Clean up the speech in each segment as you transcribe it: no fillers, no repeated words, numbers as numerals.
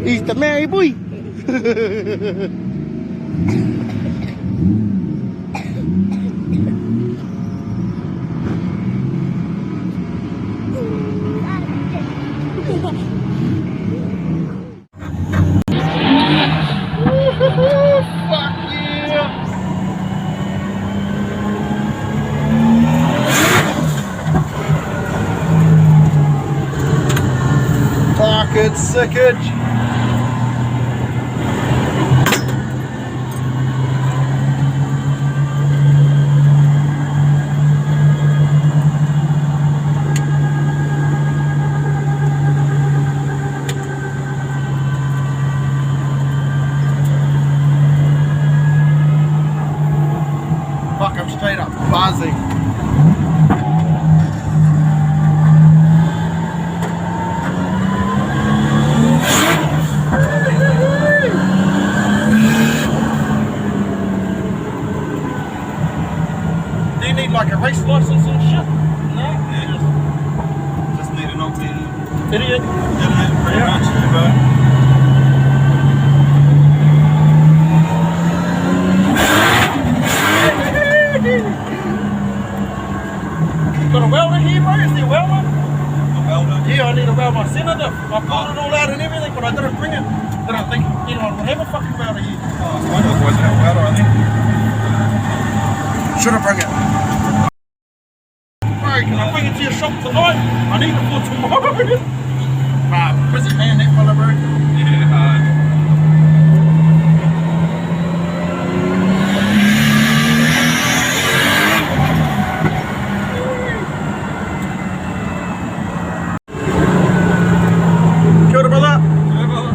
He's the merry boy. Fucking sickage. Fuck, I'm straight up buzzing. Like a race license and shit? No? Yeah, just need an old idiot. Idiot? Idiot, pretty much, bro. Got a welder here, bro? Is there a welder? A welder? Yeah, I need a welder myself. I pulled it all out and everything, but I didn't bring it. Then I think anyone would have a fucking welder here. Oh, it's one of the boys that have a welder, I think. Should have bring it. Can I bring it to your shop tonight? I need it for tomorrow. Busy man, that fella, bro. Yeah, hard. Kia ora, brother. Yeah, brother.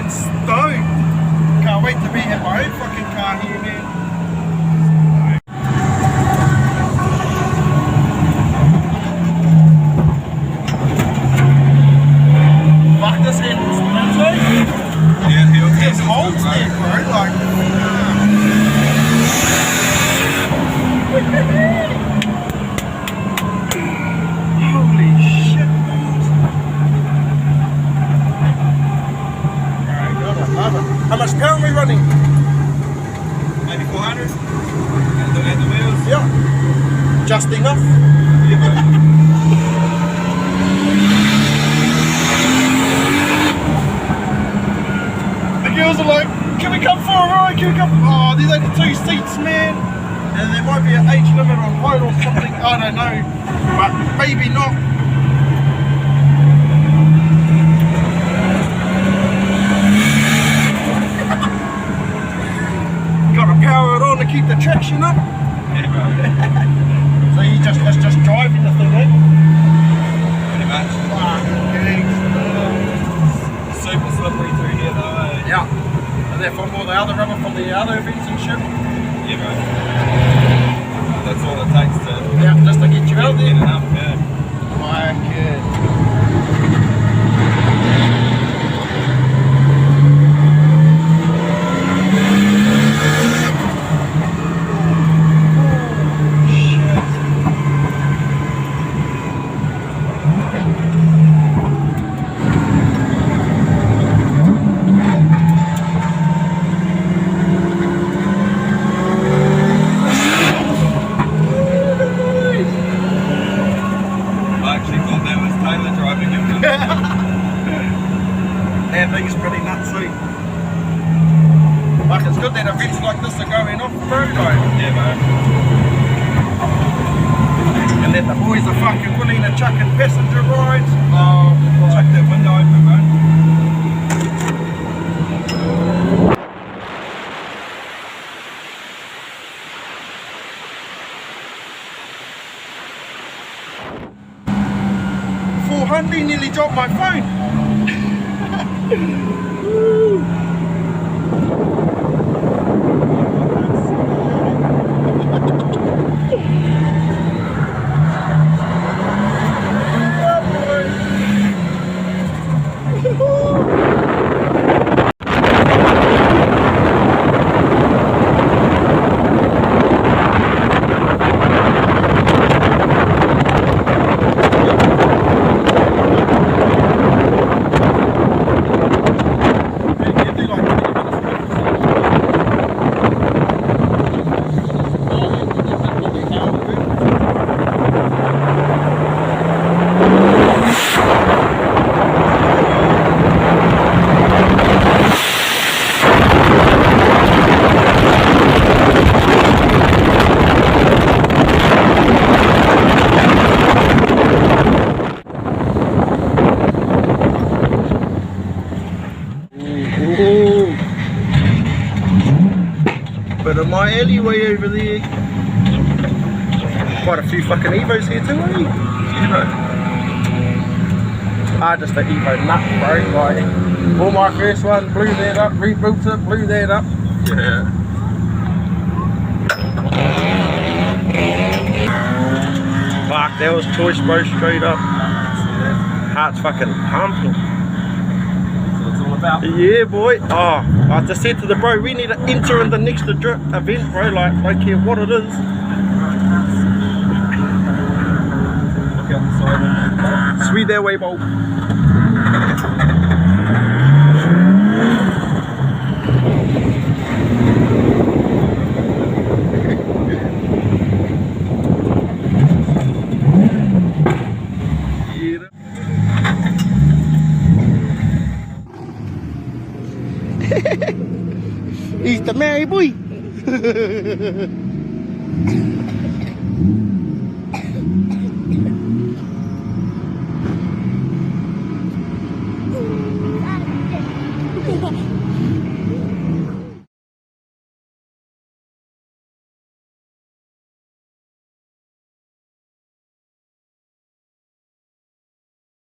Stoked. Can't wait to be in my own fucking car here, man. Fuck, this handle's crazy. Yeah, There's holes there, bro. Like, holy shit, balls. How much power are we running? Maybe 400? And the wheels? Yeah. Just enough? Yeah, bro. The girls are like, can we come for a ride? Can we come? Oh, there's only 2 seats, man. And there might be an age limit on height or something. I don't know. But maybe not. Power it on to keep the traction up. Yeah, bro. So it's just driving the thing, eh? Pretty much. Super slippery through here though, eh? Yeah. And they're from all the other rubber from the other events and shit. Yeah, bro. That's all it takes to... Yeah, just to get you out there. Get it up, yeah. Okay. Yeah, I think it's pretty nuts too. Like, it's good that events like this are going off the road, though. Yeah, man. And that the boys are fucking willing to chuck in passenger rides. Oh, chuck that window open, man. $400 nearly dropped my phone. my alleyway over there. Quite a few fucking Evos here too, eh? You know. Just the Evo nut, bro. Like, bought my first one, blew that up, rebuilt it, blew that up. Yeah. Fuck, that was choice, bro, straight up. Heart's fucking pumping. That's what it's all about. Yeah, boy. Oh, I just said to the bro, we need to enter in the next event, bro. Like, don't care what it is. Look out the side. Sweet that way, bro. He's the merry boy.